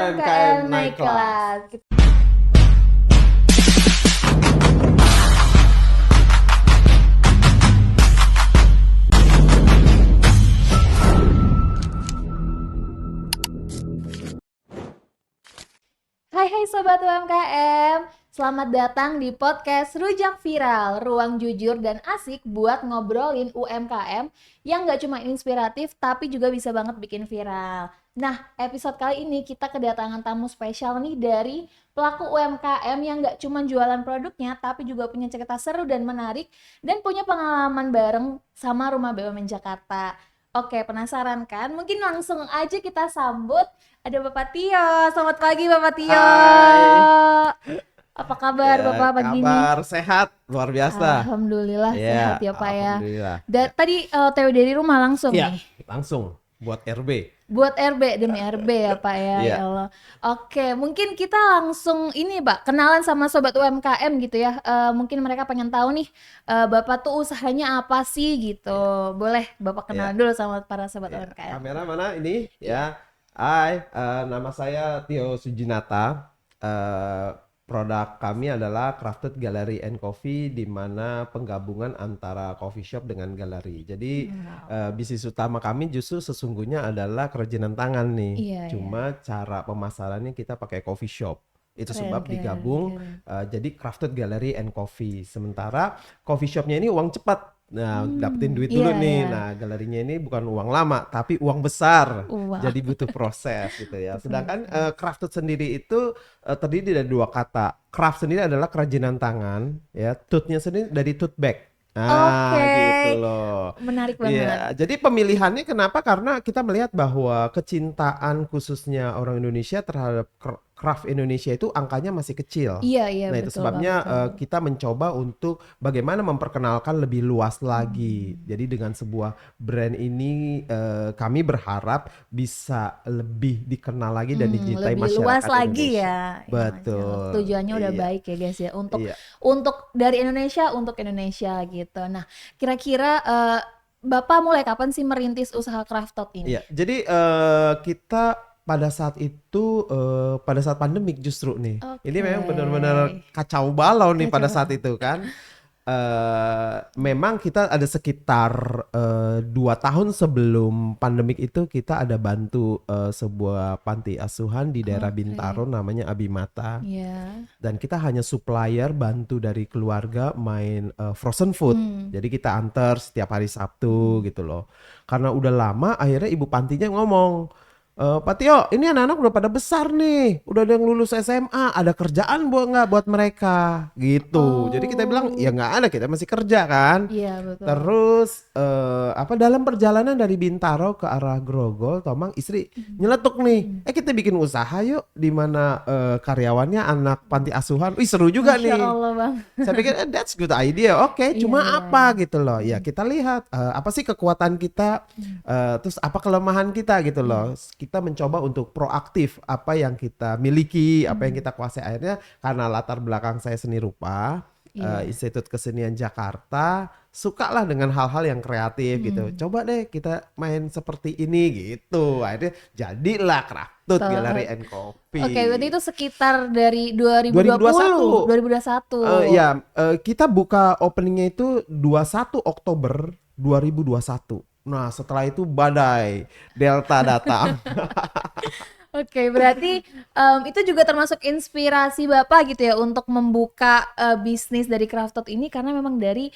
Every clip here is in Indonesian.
UMKM UMKM naik naik kelas. kelas. Hai Sobat UMKM, selamat datang di podcast Rujak Viral, ruang jujur dan asik buat ngobrolin UMKM yang gak cuma inspiratif tapi juga bisa banget bikin viral. Nah, episode kali ini kita kedatangan tamu spesial nih dari pelaku UMKM yang gak cuma jualan produknya tapi juga punya cerita seru dan menarik dan punya pengalaman bareng sama Rumah BUMN Jakarta. Oke, penasaran kan? Mungkin langsung aja kita sambut. Ada Bapak Tio. Selamat pagi Bapak Tio. Hai. Apa kabar Ya, Bapak pagi ini? kabar sehat luar biasa. Alhamdulillah sehat Ya, ya Pak ya. alhamdulillah. Tadi TW dari rumah langsung Ya, nih. langsung buat RB. Buat RB, demi RB ya Pak ya. Iya. Ya Allah. Oke, mungkin kita langsung ini Pak, kenalan sama Sobat UMKM gitu ya. Mungkin mereka pengen tahu nih, Bapak tuh usahanya apa sih gitu. Boleh Bapak kenalan Ya. dulu sama para Sobat Ya, UMKM. kamera mana ini? Ya. Hai, nama saya Tio Sujinata. Produk kami adalah Crafted Gallery and Coffee, di mana penggabungan antara coffee shop dengan galeri. Jadi bisnis utama kami justru sesungguhnya adalah kerajinan tangan nih. Iya, Cuma cara pemasarannya kita pakai coffee shop. Itu Keren, sebab keren, digabung keren. jadi Crafted Gallery and Coffee. Sementara coffee shopnya ini uang cepat. Nah, dapetin duit dulu Iya, nih. iya. Nah, galerinya ini bukan uang lama, tapi uang besar. Wah. Jadi butuh proses gitu ya. Butuh Sedangkan crafted sendiri itu terdiri dari dua kata. Craft sendiri adalah kerajinan tangan, ya. Tooth-nya sendiri dari tote bag. Nah, Oke. gitu loh. Menarik banget. Iya, jadi pemilihannya kenapa? Karena kita melihat bahwa kecintaan khususnya orang Indonesia terhadap craft Indonesia itu angkanya masih kecil. Iya, Nah, itu betul sebabnya banget. kita mencoba untuk bagaimana memperkenalkan lebih luas lagi. Jadi dengan sebuah brand ini kami berharap bisa lebih dikenal lagi dan dicintai Lebih luas masyarakat lagi Indonesia. ya. Betul. Tujuannya udah Iya. baik ya guys ya. Iya. Untuk dari Indonesia untuk Indonesia gitu. Nah, kira-kira Bapak mulai kapan sih merintis usaha Crafted ini? Iya, jadi kita pada saat itu pada saat pandemik justru nih. Ini memang Oke. benar-benar kacau balau nih pada Kacau. saat itu kan. Memang kita ada sekitar 2 tahun sebelum pandemik itu kita ada bantu sebuah panti asuhan di daerah Oke. Bintaro namanya Abimata. Iya. Dan kita hanya supplier bantu dari keluarga main frozen food. Jadi kita antar setiap hari Sabtu gitu loh. Karena udah lama akhirnya ibu pantinya ngomong, Pak Tio, ini anak-anak udah pada besar nih, udah ada yang lulus SMA, ada kerjaan buat mereka gitu. Jadi kita bilang ya nggak ada, kita masih kerja kan. Iya, betul. Terus dalam perjalanan dari Bintaro ke arah Grogol, Tomang istri nyeletuk nih, kita bikin usaha yuk, di mana karyawannya anak panti asuhan. Wih seru juga Masya nih. Allah Bang. Saya pikir that's good idea. Oke, Iya, cuma iya, apa gitu loh. Ya kita lihat apa sih kekuatan kita, terus apa kelemahan kita gitu loh. Kita mencoba untuk proaktif apa yang kita miliki, apa yang kita kuasai. Akhirnya karena latar belakang saya seni rupa, Iya. Institut Kesenian Jakarta, sukalah dengan hal-hal yang kreatif gitu. Coba deh kita main seperti ini gitu. Akhirnya jadilah Crafted Gallery and Coffee. Oke, berarti itu sekitar dari 2020, 2021. Ya, kita buka openingnya itu 21 Oktober 2021. Nah, setelah itu badai Delta datang. Oke, berarti itu juga termasuk inspirasi Bapak gitu ya untuk membuka bisnis dari Crafted ini karena memang dari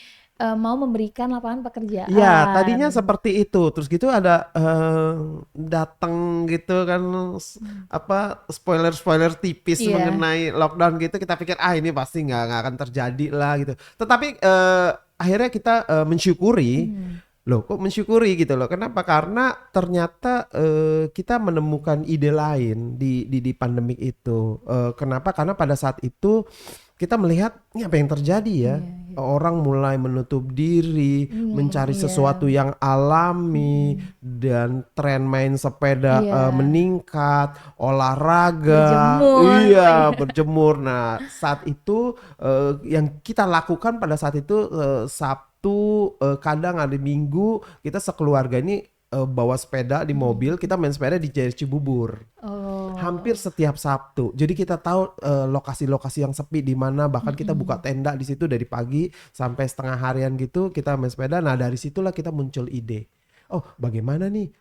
mau memberikan lapangan pekerjaan. Iya, tadinya seperti itu. Terus gitu ada datang gitu kan spoiler tipis Iya. mengenai lockdown gitu. Kita pikir ini pasti nggak akan terjadi lah gitu. Tetapi akhirnya kita mensyukuri. Loh, kok mensyukuri gitu loh. Kenapa? Karena ternyata kita menemukan ide lain di pandemik itu. Kenapa? Karena pada saat itu kita melihat ini apa yang terjadi ya. Orang mulai menutup diri, mencari sesuatu yang alami, dan tren main sepeda meningkat, olahraga, berjemur. Nah, saat itu yang kita lakukan pada saat itu Sabtu, kadang hari Minggu kita sekeluarga ini bawa sepeda di mobil, kita main sepeda di Jaya Cibubur. hampir setiap Sabtu. Jadi kita tahu lokasi-lokasi yang sepi di mana, bahkan kita buka tenda di situ dari pagi sampai setengah harian gitu kita main sepeda. Nah, dari situlah kita muncul ide. Oh, bagaimana nih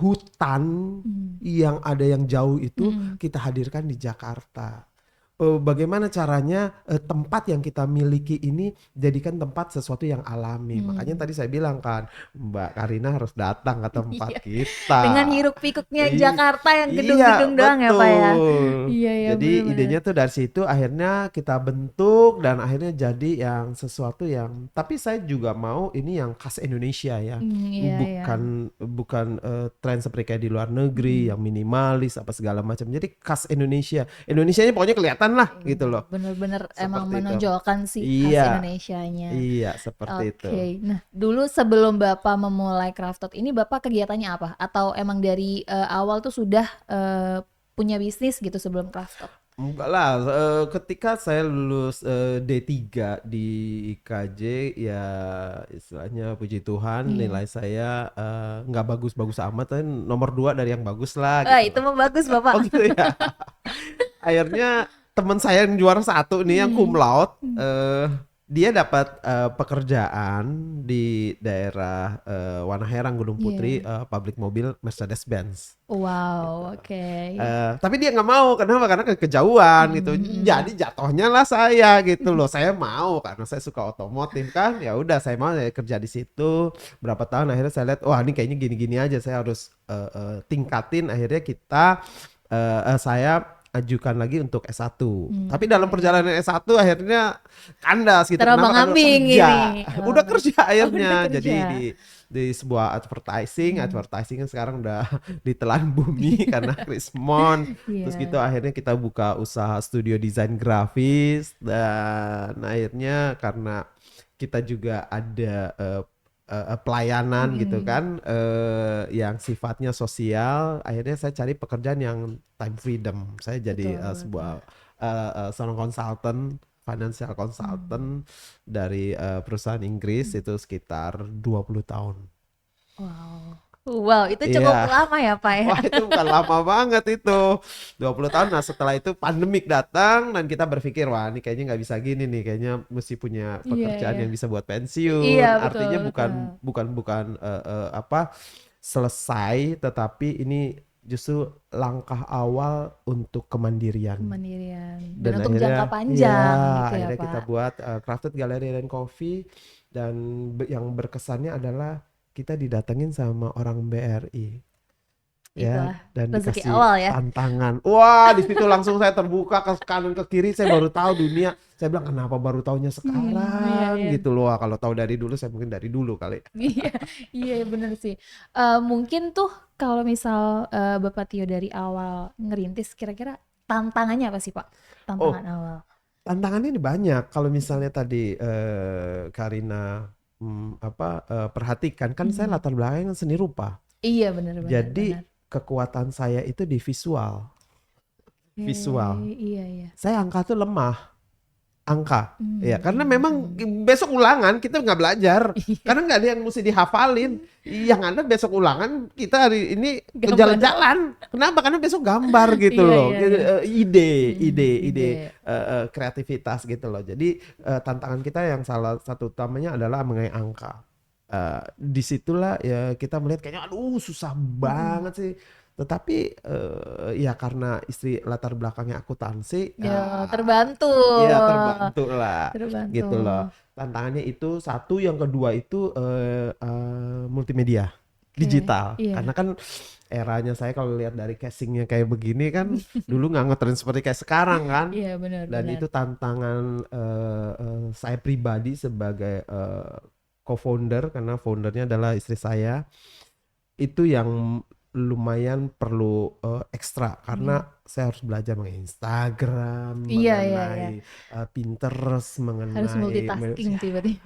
hutan yang ada yang jauh itu kita hadirkan di Jakarta. Bagaimana caranya tempat yang kita miliki ini jadikan tempat sesuatu yang alami. Makanya tadi saya bilang kan, Mbak Karina harus datang ke tempat Iya. kita. Dengan hiruk pikuknya I- Jakarta yang Iya, gedung-gedung doang ya Pak ya. betul. Iya ya, Jadi benar-benar. idenya tuh dari situ akhirnya kita bentuk dan akhirnya jadi yang sesuatu yang, tapi saya juga mau ini yang khas Indonesia ya. Iya ya. Bukan tren seperti kayak di luar negeri yang minimalis apa segala macam. Jadi khas Indonesia. Indonesianya pokoknya kelihatan lah gitu loh. Bener-bener emang Seperti itu. menonjolkan sih Iya. khas Indonesianya. Iya, seperti itu. Oke, nah dulu sebelum Bapak memulai Crafted ini Bapak kegiatannya apa? Atau emang dari awal tuh sudah punya bisnis gitu sebelum Crafted? Enggak lah, ketika saya lulus D3 di IKJ ya istilahnya puji Tuhan nilai saya nggak bagus-bagus amat, tapi nomor 2 dari yang bagus lah Itu gitu. mah bagus Bapak. Oh gitu ya. Akhirnya teman saya yang juara 1 nih yang cum laude, dia dapat pekerjaan di daerah Wanaherang Gunung Putri, pabrik mobil Mercedes-Benz. Wow, oke. Tapi dia nggak mau, kenapa? Karena kejauhan gitu. Jadi jatuhnya lah saya gitu loh. Saya mau karena saya suka otomotif kan. Ya udah saya mau ya kerja di situ. Berapa tahun akhirnya saya lihat, wah ini kayaknya gini-gini aja. Saya harus tingkatin. Akhirnya saya ajukan lagi untuk S1. Tapi dalam perjalanan S1 akhirnya kandas gitu. Terombang Kenapa? Karena ambing kerja. ini. Udah kerja akhirnya. Udah kerja. Jadi di sebuah advertising kan sekarang udah ditelan bumi karena Krismon. Terus Iya. gitu akhirnya kita buka usaha studio desain grafis dan akhirnya karena kita juga ada pelayanan gitu kan yang sifatnya sosial, akhirnya saya cari pekerjaan yang time freedom. Saya jadi Betul, sebuah seorang konsultan, financial consultant dari perusahaan Inggris itu sekitar 20 tahun. Wow, itu cukup Iya. lama ya Pak ya. Wah itu bukan lama banget itu 20 tahun. Nah setelah itu pandemik datang dan kita berpikir wah ini kayaknya nggak bisa gini nih, kayaknya mesti punya pekerjaan iya. yang bisa buat pensiun. Iya, betul, Artinya betul. bukan apa selesai, tetapi ini justru langkah awal untuk kemandirian. Kemandirian. Dan Dan untuk akhirnya jangka panjang gitu ya akhirnya Pak. kita buat Crafted Gallery and Coffee, dan yang berkesannya adalah kita didatengin sama orang BRI Itulah ya, dan rezeki dikasih awal ya. tantangan. Wah, di situ langsung saya terbuka ke kanan ke kiri, saya baru tahu dunia. Saya bilang kenapa baru taunya sekarang iya. gitu loh. Wah, kalau tahu dari dulu saya mungkin dari dulu kali. Iya, iya bener sih. Mungkin tuh kalau misal Bapak Tio dari awal ngerintis, kira-kira tantangannya apa sih Pak? Oh, Tantangan awal. tantangannya ini banyak. Kalau misalnya tadi Karina perhatikan kan saya latar belakangnya seni rupa. Iya bener Jadi benar. kekuatan saya itu di visual. Visual. Iya. Saya angka tuh lemah. Angka. Hmm. Ya, karena memang besok ulangan kita nggak belajar. Karena nggak ada yang mesti dihafalin. Yang ada besok ulangan kita hari ini Gambar. jalan-jalan. Kenapa? Karena besok gambar gitu Iya, loh. iya, Gitu, iya. ide, kreativitas gitu loh. Jadi tantangan kita yang salah satu utamanya adalah mengenai angka. Disitulah ya kita melihat kayaknya aduh susah banget sih. Tetapi ya karena istri latar belakangnya akuntansi, Ya terbantu. ya terbantu lah Terbantu. gitu loh. Tantangannya itu satu, yang kedua itu multimedia digital. Iya. Karena kan eranya saya kalau lihat dari casingnya kayak begini kan dulu nggak ngetren seperti kayak sekarang kan. Iya benar. Dan itu tantangan saya pribadi sebagai co-founder, karena foundernya adalah istri saya, itu yang lumayan perlu ekstra karena saya harus belajar mengenai Instagram, Iya. mengenai Pinterest, Harus mengenai multitasking tiba-tiba.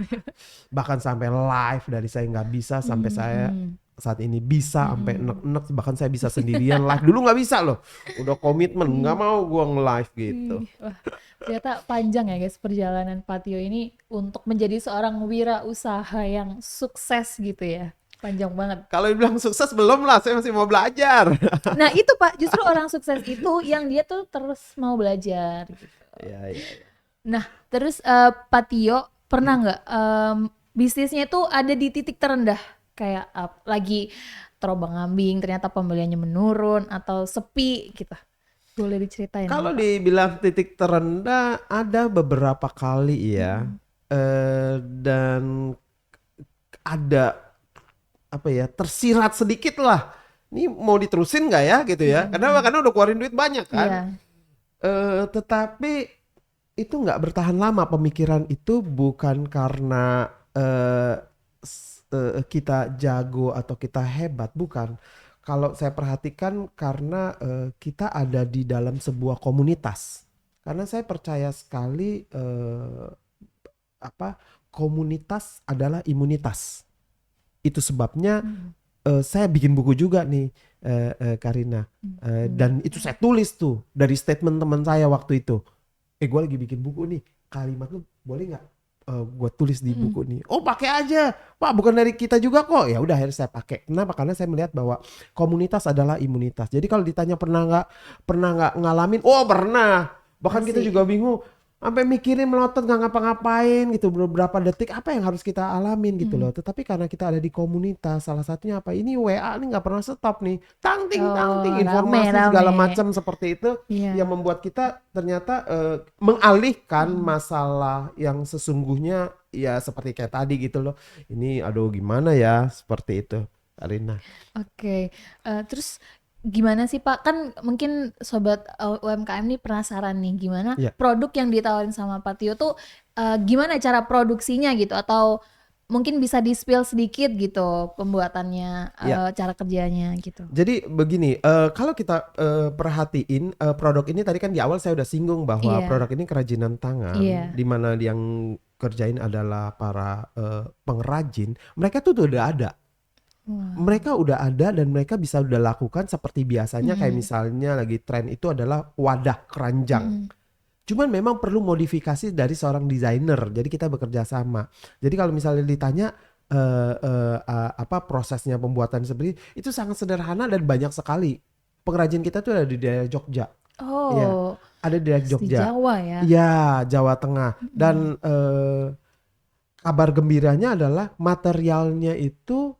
bahkan sampai live dari saya nggak bisa sampai saya saat ini bisa sampai enek-enek, bahkan saya bisa sendirian live. Dulu nggak bisa loh, udah komitmen nggak mau gua nge-live gitu. Wah, ternyata panjang ya guys perjalanan Pak Tio ini untuk menjadi seorang wirausaha yang sukses gitu ya. Panjang banget. Kalau dibilang sukses belum lah, saya masih mau belajar. Nah itu Pak, justru orang sukses itu yang dia tuh terus mau belajar gitu. Iya, iya, iya. Nah terus Pak Tio pernah nggak bisnisnya itu ada di titik terendah kayak lagi terombang-ambing ternyata pembeliannya menurun atau sepi gitu, boleh diceritain Kalau nggak, Pak? dibilang titik terendah ada beberapa kali ya. Dan ada apa ya, tersirat sedikit lah. Ini mau diterusin nggak ya gitu ya? Karena udah keluarin duit banyak kan. Iya. Tetapi itu nggak bertahan lama, pemikiran itu bukan karena kita jago atau kita hebat, bukan. Kalau saya perhatikan karena kita ada di dalam sebuah komunitas. Karena saya percaya sekali apa, komunitas adalah imunitas. Itu sebabnya saya bikin buku juga nih, Karina. Dan itu saya tulis tuh dari statement teman saya waktu itu. Gue lagi bikin buku nih, kalimat lu boleh nggak gue tulis di buku nih? Oh pakai aja, Pak, bukan dari kita juga kok. Ya udah, akhirnya saya pakai. Kenapa? Karena saya melihat bahwa komunitas adalah imunitas. Jadi kalau ditanya pernah nggak ngalamin? Oh pernah. Bahkan kita Asik. juga bingung, sampai mikirin melotot nggak ngapa-ngapain gitu, beberapa detik apa yang harus kita alamin gitu loh. Tetapi karena kita ada di komunitas, salah satunya apa, ini WA nih nggak pernah stop nih, tangting Oh, rame informasi segala rame. macam seperti itu, Iya. yang membuat kita ternyata mengalihkan masalah yang sesungguhnya ya seperti kayak tadi gitu loh. Ini aduh gimana ya, seperti itu, Arina. Oke, terus gimana sih Pak? Kan mungkin sobat UMKM nih penasaran nih gimana Ya. produk yang ditawarin sama Pak Tio tuh gimana cara produksinya gitu, atau mungkin bisa di-spill sedikit gitu pembuatannya, Ya. cara kerjanya gitu. Jadi begini, kalau kita perhatiin produk ini, tadi kan di awal saya udah singgung bahwa Iya. produk ini kerajinan tangan, Iya. di mana yang kerjain adalah para pengrajin. Mereka tuh udah ada. Wah. Mereka udah ada dan mereka bisa udah lakukan seperti biasanya, kayak misalnya lagi tren itu adalah wadah keranjang. Cuman memang perlu modifikasi dari seorang desainer. Jadi kita bekerja sama. Jadi kalau misalnya ditanya apa prosesnya pembuatan seperti itu, sangat sederhana dan banyak sekali. Pengrajin kita tuh ada di daerah Jogja. Iya, Oh, ada di daerah di Jogja. Jawa ya. Iya, Jawa Tengah. Dan kabar gembiranya adalah materialnya itu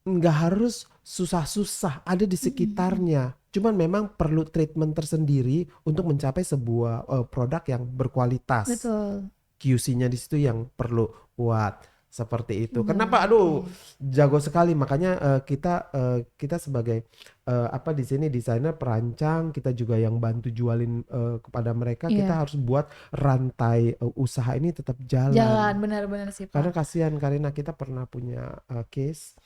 nggak harus susah-susah, ada di sekitarnya. Cuman memang perlu treatment tersendiri untuk mencapai sebuah produk yang berkualitas. Betul. QC-nya di situ yang perlu kuat, seperti itu. Nah, Kenapa? Aduh, jago sekali. Makanya kita sebagai apa di sini desainer perancang, kita juga yang bantu jualin kepada mereka. Iya. Kita harus buat rantai usaha ini tetap jalan. Jalan, benar-benar sih Pak. Karena kasihan, karena kita pernah punya case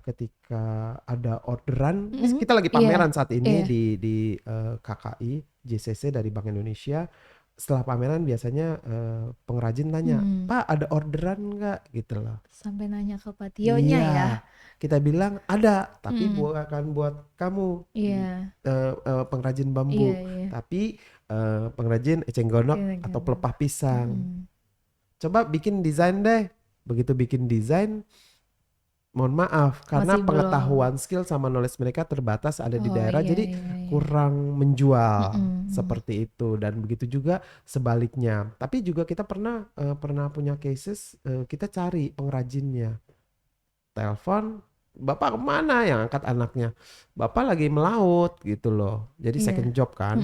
ketika ada orderan. Ini kita lagi pameran saat ini di KKI JCC dari Bank Indonesia. Setelah pameran biasanya pengrajin tanya, Pak ada orderan nggak gitu loh. Sampai nanya ke Pak Tio-nya Iya, ya. kita bilang ada, tapi bukan buat kamu, Iya. pengrajin bambu, Iya, iya. tapi pengrajin eceng gondok atau pelepah pisang. Coba bikin desain deh. Begitu bikin desain, mohon maaf karena Masih belum. pengetahuan, skill sama knowledge mereka terbatas, ada di Oh, daerah, iya, jadi iya, iya. kurang menjual seperti itu. Dan begitu juga sebaliknya. Tapi juga kita pernah punya cases, kita cari pengrajinnya, telepon, Bapak kemana? Yang angkat anaknya, Bapak lagi melaut gitu loh. Jadi Iya. second job kan.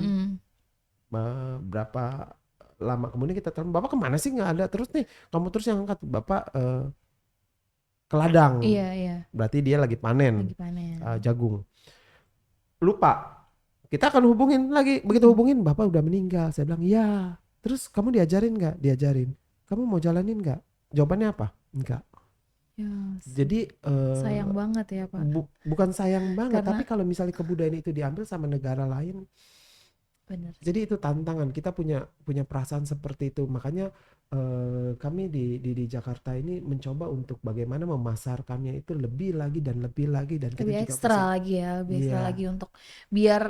Berapa lama kemudian kita telepon, Bapak kemana sih, nggak ada. Terus nih kamu terus yang angkat, Bapak ke ladang. Iya, iya. Berarti dia lagi panen, Lagi panen. jagung. Lupa, kita akan hubungin lagi. Begitu hubungin, Bapak udah meninggal. Saya bilang ya. Terus kamu diajarin nggak? Diajarin. Kamu mau jalanin nggak? Jawabannya apa? Enggak. Ya, Jadi sayang banget ya Pak. bukan sayang banget, Karena- tapi kalau misalnya kebudayaan itu diambil sama negara lain, Bener. jadi itu tantangan. Kita punya perasaan seperti itu. Makanya kami di Jakarta ini mencoba untuk bagaimana memasarkannya itu lebih lagi dan lebih lagi, dan kita Lebih juga ekstra bisa- lagi ya, lebih ekstra Iya. lagi untuk biar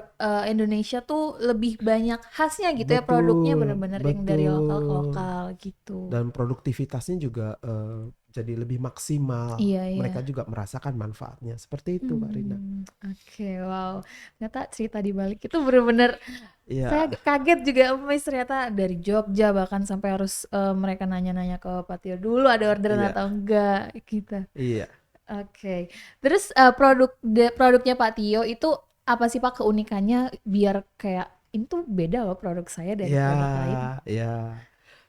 Indonesia tuh lebih banyak khasnya gitu ya, Betul, produknya bener-bener yang dari lokal ke betul. lokal gitu. Dan produktivitasnya juga jadi lebih maksimal. Iya, Mereka iya. juga merasakan manfaatnya. Seperti itu, Kak Rina. Oke, wow. Ternyata cerita di balik itu bener-bener saya Iya, kaget juga, Miss, ternyata dari Jogja bahkan sampai harus mereka nanya-nanya ke Pak Tio dulu ada orderan iya, atau enggak gitu. iya. Oke. Terus produknya Pak Tio itu apa sih Pak keunikannya biar kayak ini tuh beda loh produk saya dari Ya, produk lain. ya.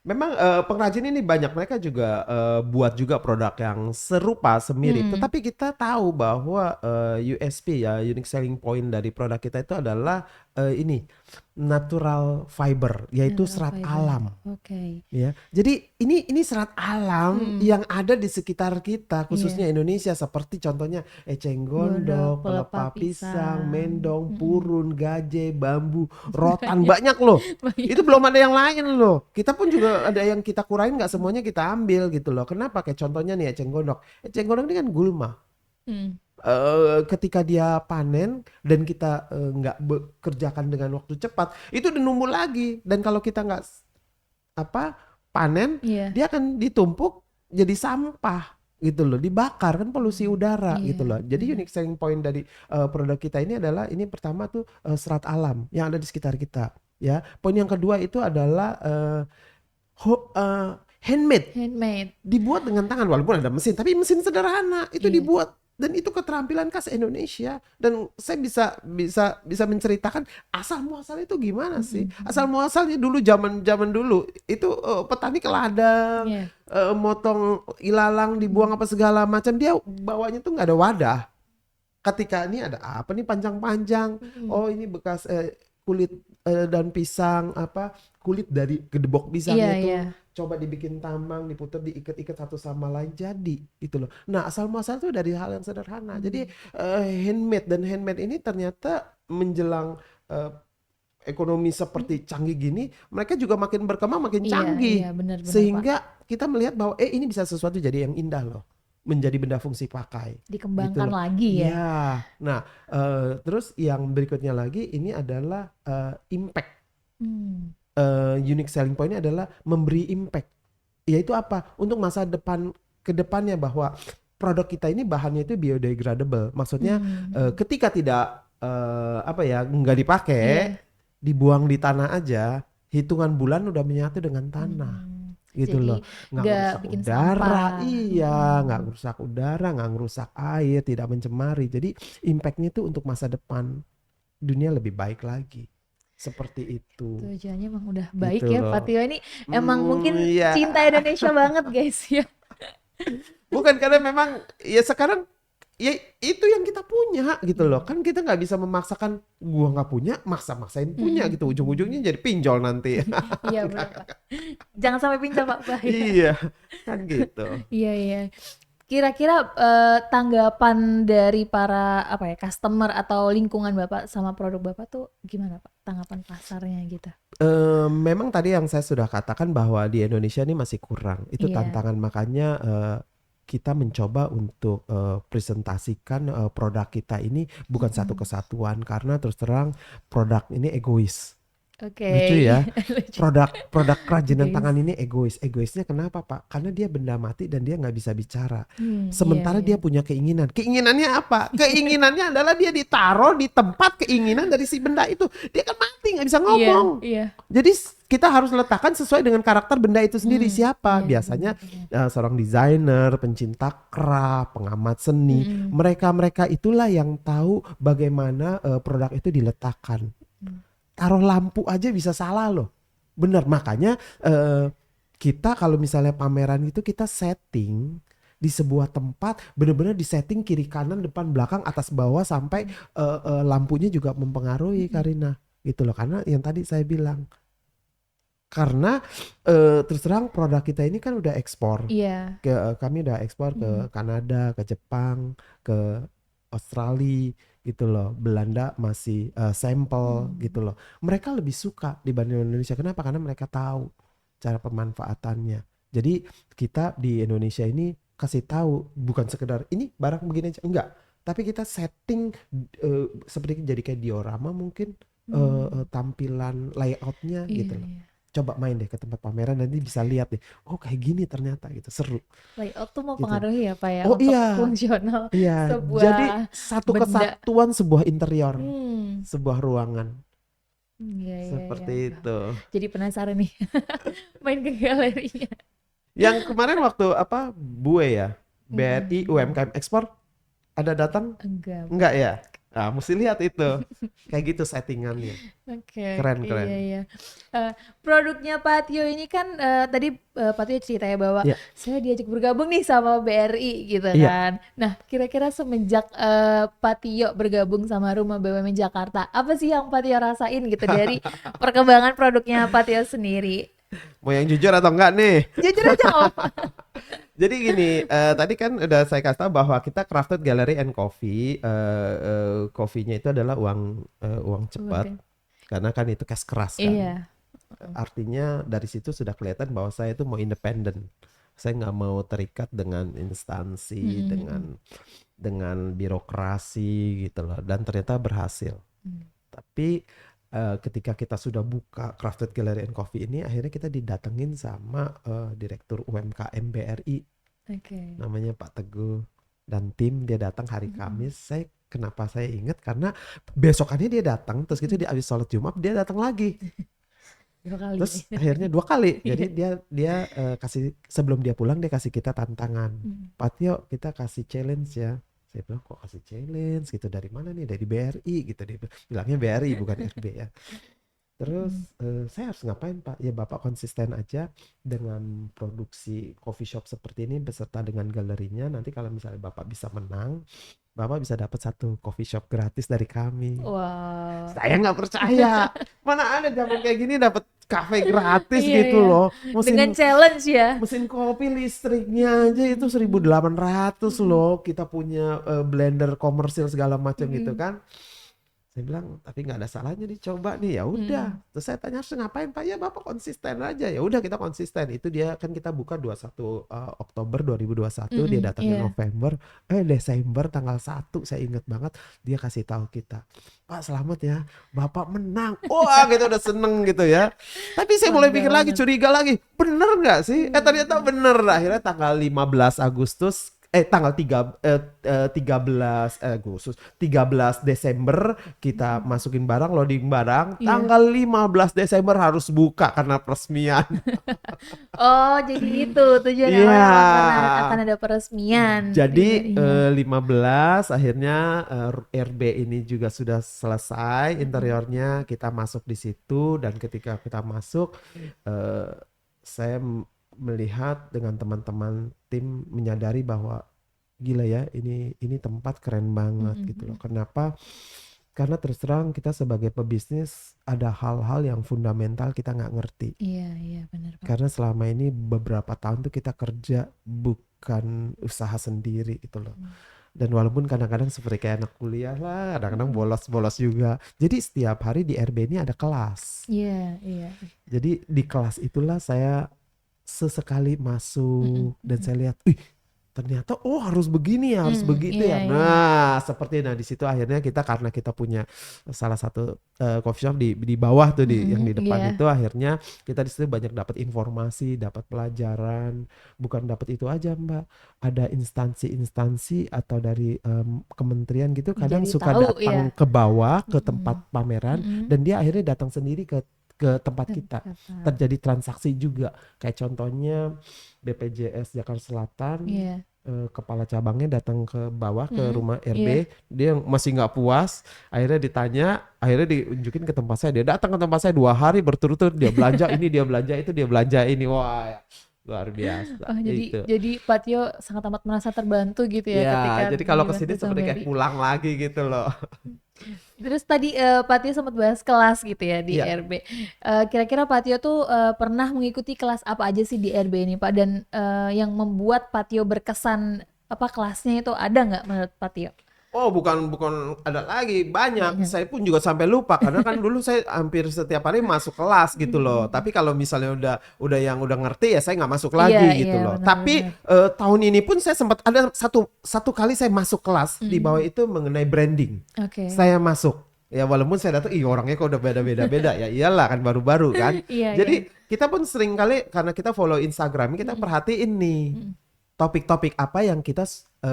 Memang pengrajin ini banyak mereka juga buat juga produk yang serupa, semirip. Hmm, Tetapi kita tahu bahwa USP ya, unique selling point dari produk kita itu adalah ini natural fiber, yaitu natural serat fiber. alam. Oke. Ya, jadi ini serat alam Hmm, yang ada di sekitar kita, khususnya iya. Indonesia, seperti contohnya eceng Gondok, gondok, pelepah pelepah pisang, pisang. mendong, Mm-mm. purun, gaje, bambu, rotan, Banyak, banyak loh. Itu banyak. belum ada yang lain loh. Kita pun juga ada yang kita kurain, nggak semuanya kita ambil gitu loh. Kenapa? Kayak contohnya nih eceng gondok. Eceng gondok ini kan gulma. Hmm, Ketika dia panen dan kita nggak bekerjakan dengan waktu cepat, itu udah numbul lagi. Dan kalau kita nggak apa panen, iya. dia akan ditumpuk jadi sampah gitu loh, dibakar kan polusi udara gitu Iya, loh. Jadi benar. unique selling point dari produk kita ini adalah ini pertama tuh serat alam yang ada di sekitar kita ya. Poin yang kedua itu adalah handmade, Handmade. dibuat dengan tangan walaupun ada mesin, tapi mesin sederhana itu Iya. dibuat dan itu keterampilan khas Indonesia dan saya bisa menceritakan asal muasal itu gimana sih, Mm-mm, asal mm-mm. muasalnya dulu zaman zaman dulu itu petani ke ladang, Iya. motong ilalang dibuang Mm. apa segala macam, dia bawanya tuh nggak ada wadah. Ketika ini ada apa nih panjang-panjang, Mm-mm. oh ini bekas kulit daun pisang, apa kulit dari gedebok Iya, pisangnya iya. itu coba dibikin tambang, diputar, diikat-ikat satu sama lain jadi gitu loh. Nah asal muasal itu dari hal yang sederhana. Jadi Mm. handmade dan handmade ini ternyata menjelang eh, ekonomi seperti canggih gini, mereka juga makin berkembang, makin Iya, iya, canggih. benar-benar Pak. Sehingga kita melihat bahwa ini bisa sesuatu jadi yang indah loh. Menjadi benda fungsi pakai. Gitu Dikembangkan loh. lagi ya. Iya. Nah, terus yang berikutnya lagi ini adalah impact. Hmm. Unique selling point-nya adalah memberi impact. Yaitu apa? Untuk masa depan ke depannya bahwa produk kita ini bahannya itu biodegradable. Maksudnya Hmm. ketika tidak apa ya, nggak dipakai, Iya. dibuang di tanah aja, hitungan bulan udah menyatu dengan tanah Hmm. gitu Jadi loh. Nggak nggak ngerusak bikin udara, sampah. iya, nggak Mm-mm. ngerusak udara, nggak ngerusak air, tidak mencemari. Jadi impactnya itu untuk masa depan dunia lebih baik lagi. Seperti itu, Tujuannya emang udah baik gitu ya Pak loh. Tio ini emang mungkin Iya. cinta Indonesia banget guys ya. Bukan karena memang ya sekarang ya itu yang kita punya gitu loh. Iya. Kan kita nggak bisa memaksakan gua nggak punya, maksa-maksain punya Mm-mm. gitu. Ujung-ujungnya jadi pinjol nanti. Iya benar Pak. Jangan sampai pincang Pak, bahaya. Iya, kan gitu. Iya, iya. Kira-kira tanggapan dari para apa ya customer atau lingkungan Bapak sama produk Bapak tuh gimana Pak? Tanggapan pasarnya gitu. Memang tadi yang saya sudah katakan bahwa di Indonesia ini masih kurang. Itu Iya. tantangan makanya kita mencoba untuk presentasikan produk kita ini bukan satu Mm-mm. kesatuan karena terus terang produk ini egois. Oke. Lucu ya. Lucu. Produk kerajinan Guys. tangan ini egois. Egoisnya kenapa, Pak? Karena dia benda mati dan dia nggak bisa bicara. Iya, Sementara iya. dia punya keinginan. Keinginannya apa? Keinginannya adalah dia ditaruh di tempat keinginan dari si benda itu. Dia kan mati, nggak bisa Iya, ngomong. iya. Jadi kita harus letakkan sesuai dengan karakter benda itu sendiri. Siapa? Iya, Biasanya benar-benar. seorang desainer, pencinta craft, pengamat seni. Mm-mm. Mereka-mereka itulah yang tahu bagaimana produk itu diletakkan. Mm. Taruh lampu aja bisa salah loh. Bener, makanya kita kalau misalnya pameran itu kita setting di sebuah tempat bener-bener di setting kiri kanan depan belakang atas bawah sampai lampunya juga mempengaruhi Mm-mm. Karina gitu loh, karena yang tadi saya bilang karena terus terang produk kita ini kan udah ekspor Iya. kami udah ekspor Mm-mm. ke Kanada, ke Jepang, ke Australia gitu loh. Belanda masih sampel gitu Mm. loh. Mereka lebih suka dibanding Indonesia. Kenapa? Karena mereka tahu cara pemanfaatannya. Jadi kita di Indonesia ini kasih tahu bukan sekedar ini barang begini aja, enggak. Tapi kita setting seperti jadi kayak diorama mungkin Mm. tampilan layoutnya Iya, gitu loh. iya. coba main deh ke tempat pameran, nanti bisa lihat deh, oh kayak gini ternyata gitu, seru Layout tuh gitu. mempengaruhi ya Pak ya Oh untuk iya, fungsional iya. Jadi sebuah satu benda. kesatuan sebuah interior, Hmm, sebuah ruangan iya iya iya. seperti Paham. itu. Jadi penasaran nih main ke galerinya. Yang kemarin waktu apa BUE ya, BRI Mm-mm. UMKM Ekspor ada datang? Enggak Enggak Pak. ya? Nah, mesti lihat itu. Kayak gitu settingannya. Oke, oke, iya, Keren-keren. iya. Eh, Produknya Pak Tio ini kan tadi Pak Tio cerita ya bahwa Iya, saya diajak bergabung nih sama BRI gitu iya. kan. Nah, kira-kira semenjak Pak Tio bergabung sama Rumah BUMN Jakarta, apa sih yang Pak Tio rasain gitu dari perkembangan produknya Pak Tio sendiri? Mau yang jujur atau enggak nih? Jujur aja nggak apa-apa. Jadi gini, tadi kan udah saya kasih tahu bahwa kita Crafted Gallery and Coffee, coffee-nya itu adalah uang cepat, Oke. karena kan itu cash keras kan. Iya. Artinya dari situ sudah kelihatan bahwa saya itu mau independen. Saya nggak mau terikat dengan instansi, Mm-mm, mm-mm. dengan birokrasi gitu loh. Dan ternyata berhasil. Mm. Tapi ketika kita sudah buka Crafted Gallery and Coffee ini, akhirnya kita didatengin sama Direktur UMKM BRI, Oke. namanya Pak Teguh dan tim. Dia datang hari Mm-mm. Kamis. Kenapa saya ingat? Karena besokannya dia datang, terus gitu Mm. dia habis sholat Jumat dia datang lagi. Dua kali. Terus akhirnya 2 kali. Jadi Iya. dia kasih, sebelum dia pulang dia kasih kita tantangan. Mm. Pak Tio, kita kasih challenge ya. Saya bilang, kok kasih challenge gitu, dari mana nih? Dari BRI gitu. Dia bilangnya BRI bukan RB ya. Terus Mm. saya harus ngapain Pak? Ya Bapak konsisten aja dengan produksi coffee shop seperti ini beserta dengan galerinya. Nanti kalau misalnya Bapak bisa menang, Bapak bisa dapat 1 coffee shop gratis dari kami. Wow. Saya nggak percaya. Mana ada zaman kayak gini dapat kafe gratis Iya, gitu iya. loh. Dengan Mesin challenge ya. mesin kopi listriknya aja itu 1.800 Mm-mm. loh. Kita punya blender komersil segala macam gitu Mm-mm. kan. Saya bilang, tapi nggak ada salahnya dicoba nih. Ya udah. Mm. Terus saya tanya harus ngapain Pak? Ya Bapak konsisten aja. Ya udah, kita konsisten. Itu dia kan, kita buka 21 Oktober 2021, dia Mm-mm. datangnya Iya. November, Desember tanggal 1 saya ingat banget, dia kasih tahu kita, Pak selamat ya, Bapak menang. Wah, kita udah seneng gitu ya. Tapi saya mulai Bangga pikir lagi, banget. curiga lagi, bener nggak sih? Ternyata Hmm. bener. Akhirnya tanggal 15 Agustus, tanggal 13 Agustus, 13 Desember kita Mm-mm. masukin barang, loading barang. Iya. Tanggal 15 Desember harus buka karena peresmian. Oh, jadi itu tujuannya. Oh, Iya. emang karena akan ada peresmian di Jadi harinya. 15 akhirnya RB ini juga sudah selesai Mm-mm. interiornya, kita masuk di situ. Dan ketika kita masuk, eh, saya melihat dengan teman-teman tim menyadari bahwa gila ya, ini tempat keren banget gitu loh. Mm-mm. Kenapa? Karena terus terang kita sebagai pebisnis ada hal-hal yang fundamental kita nggak ngerti. Iya, iya benar Pak. Karena selama ini beberapa tahun tuh kita kerja bukan usaha sendiri gitu loh. Mm. Dan walaupun kadang-kadang seperti kayak anak kuliah lah, kadang-kadang Mm-mm. bolos-bolos juga. Jadi setiap hari di RB ini ada kelas. Iya, iya. Jadi di kelas itulah saya sesekali Mm-mm. masuk dan Mm-mm. saya lihat, ternyata harus begini ya, harus begitu Iya, ya. iya. Nah, di situ akhirnya kita, karena kita punya salah satu coffee shop di bawah tuh, yang Mm-mm. di depan Iya. itu, akhirnya kita di situ banyak dapat informasi, dapat pelajaran. Bukan dapat itu aja, Mbak. Ada instansi-instansi atau dari kementerian gitu kadang Jadi suka tahu datang ya. ke bawah ke Mm-mm. tempat pameran, Mm-mm. dan dia akhirnya datang sendiri ke tempat Dan kita. kata. Terjadi transaksi juga. Kayak contohnya BPJS Jakarta Selatan, Iya. kepala cabangnya datang ke bawah ke Mm-mm. rumah Iya. RB, dia masih nggak puas, akhirnya ditanya, akhirnya diunjukin ke tempat saya. Dia datang ke tempat saya 2 hari berturut-turut, dia belanja ini, dia belanja itu, dia belanja ini. Wah, luar biasa Oh, itu. jadi Pak Tio sangat amat merasa terbantu gitu ya Ya, ketika jadi kalau dibantu kesini sama seperti kayak BRI. pulang lagi gitu loh. Terus tadi Pak Tio sempat bahas kelas gitu ya di Iya. RB. Kira-kira Pak Tio tuh pernah mengikuti kelas apa aja sih di RB ini Pak? Dan yang membuat Pak Tio berkesan apa kelasnya itu ada nggak menurut Pak Tio? Oh, bukan bukan ada lagi, banyak. Banyak. Saya pun juga sampai lupa karena kan dulu saya hampir setiap hari masuk kelas gitu loh. Tapi kalau misalnya udah ngerti ya saya nggak masuk Iya, lagi iya gitu loh. Tapi benar-benar. tahun ini pun saya sempat ada satu kali saya masuk kelas di bawah Mm. itu mengenai branding. Oke. Saya masuk. Ya walaupun saya datang, orangnya kok udah beda-beda ya. Iyalah kan baru-baru kan. Iya, iya. Jadi kita pun sering kali karena kita follow Instagram, kita perhatiin nih topik-topik apa yang kita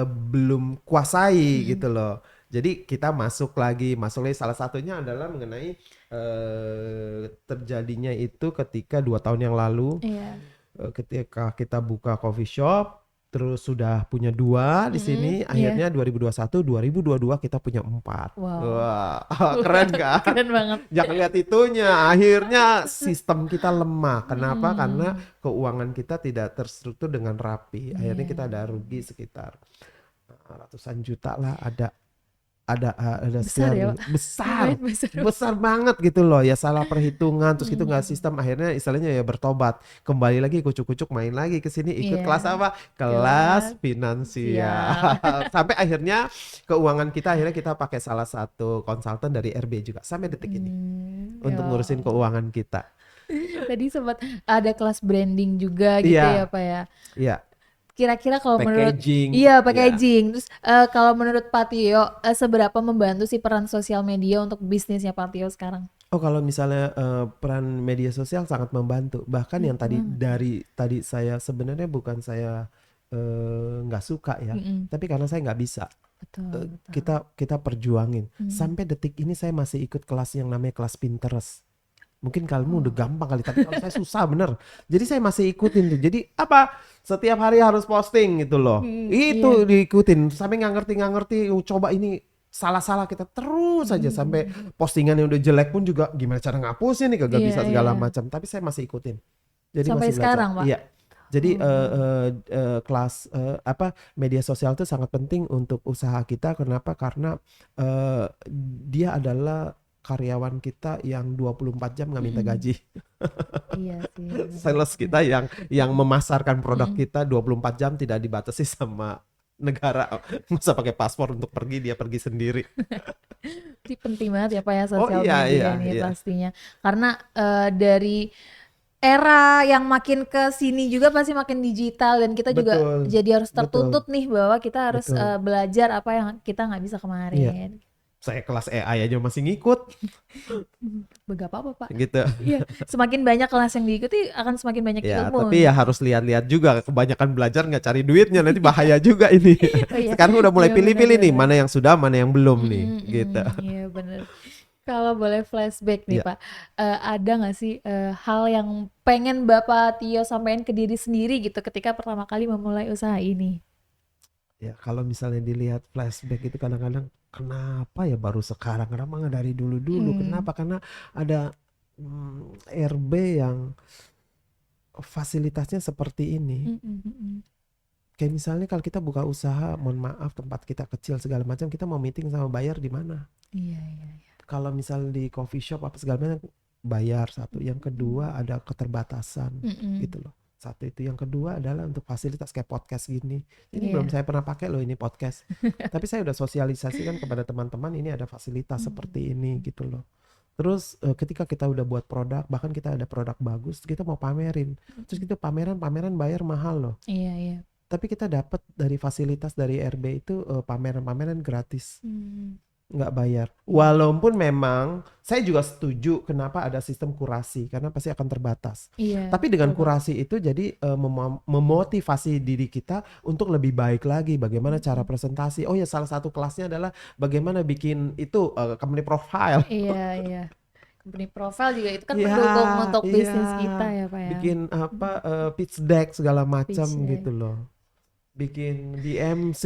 belum kuasai gitu loh. Jadi kita masuk lagi salah satunya adalah mengenai terjadinya itu ketika 2 tahun yang lalu Iya. ketika kita buka coffee shop terus sudah punya 2 di sini Iya. akhirnya 2021 2022 kita punya 4. Wow. Wah, keren kan? Keren banget. Jangan lihat itunya, akhirnya sistem kita lemah. Kenapa? Karena keuangan kita tidak terstruktur dengan rapi. Akhirnya Iya. kita ada rugi sekitar ratusan juta lah, ada Besar ya, sekian Pak? besar Lumayan besar. besar banget gitu loh ya, salah perhitungan terus gitu nggak sistem, akhirnya istilahnya ya bertobat, kembali lagi kucuk-kucuk main lagi ke sini ikut Iya. kelas apa, Kelas kelas finansial sampai akhirnya keuangan kita akhirnya kita pakai salah satu konsultan dari RB juga sampai detik ini untuk Ya. ngurusin keuangan kita. Tadi sempat ada kelas branding juga gitu Iya. ya Pak ya. Iya, Kira-kira kalau menurut packaging. iya Iya. packaging. Terus kalau menurut Pak Tio seberapa membantu sih peran sosial media untuk bisnisnya Pak Tio sekarang? Oh, kalau misalnya peran media sosial sangat membantu. Bahkan yang tadi saya sebenarnya bukan saya nggak suka ya, tapi karena saya nggak bisa. Betul. Kita perjuangin. Sampai detik ini saya masih ikut kelas yang namanya kelas Pinterest. Mungkin kamu udah gampang kali, tapi kalau saya susah bener. Jadi saya masih ikutin tuh. Jadi apa? Setiap hari harus posting gitu loh. Itu diikutin sampai nggak ngerti. Coba ini salah-salah kita terus saja sampai postingan yang udah jelek pun juga gimana cara ngapusin nih kagak bisa segala macam. Tapi saya masih ikutin. Jadi Sampai masih sekarang, Pak? Iya. Jadi kelas media sosial itu sangat penting untuk usaha kita. Kenapa? Karena dia adalah karyawan kita yang 24 jam nggak minta gaji. Iya sih. Sales kita yang memasarkan produk kita 24 jam tidak dibatasi sama negara. Masa pakai paspor untuk pergi, dia pergi sendiri. Itu penting banget ya Pak ya sosial iya, media ini pastinya. Karena dari era yang makin ke sini juga pasti makin digital dan kita juga Betul, jadi harus tertuntut betul, nih bahwa kita harus betul. belajar apa yang kita nggak bisa kemarin. Saya kelas AI aja masih ngikut Gak apa-apa Pak. gitu. Iya, semakin banyak kelas yang diikuti akan semakin banyak Ya, ilmu. tapi ya harus lihat-lihat juga. Kebanyakan belajar nggak cari duitnya, nanti bahaya juga ini. Oh iya. Sekarang udah mulai Iya, pilih-pilih nih, benar-benar. mana yang sudah, mana yang belum nih, gitu. Iya bener. Kalau boleh flashback nih Iya. Pak, ada nggak sih hal yang pengen Bapak Tio sampaikan ke diri sendiri gitu ketika pertama kali memulai usaha ini? Ya, kalau misalnya dilihat flashback itu kadang-kadang kenapa ya baru sekarang, kenapa nggak dari dulu-dulu? Kenapa? Karena ada RB yang fasilitasnya seperti ini. Kayak misalnya kalau kita buka usaha, mohon maaf tempat kita kecil segala macam, kita mau meeting sama buyer di mana? Iya. Kalau misalnya di coffee shop apa segala macam bayar satu. Yang kedua ada keterbatasan gitu loh. Satu itu. Yang kedua adalah untuk fasilitas kayak podcast gini. Ini belum saya pernah pakai loh ini podcast. Tapi saya udah sosialisasikan kepada teman-teman ini ada fasilitas seperti ini gitu loh. Terus ketika kita udah buat produk, bahkan kita ada produk bagus, kita mau pamerin. Terus kita pameran bayar mahal loh. Iya. Tapi kita dapat dari fasilitas dari RB itu pameran-pameran gratis. Nggak bayar. Walaupun memang saya juga setuju kenapa ada sistem kurasi, karena pasti akan terbatas. Iya. Tapi dengan kurasi itu jadi memotivasi diri kita untuk lebih baik lagi. Bagaimana cara presentasi? Oh ya, salah satu kelasnya adalah bagaimana bikin itu company profile. Iya. Company profile juga itu kan Iya, pendukung untuk iya. bisnis kita ya Pak ya. Bikin pitch deck segala macam Pitch deck. gitu loh. Bikin BMC.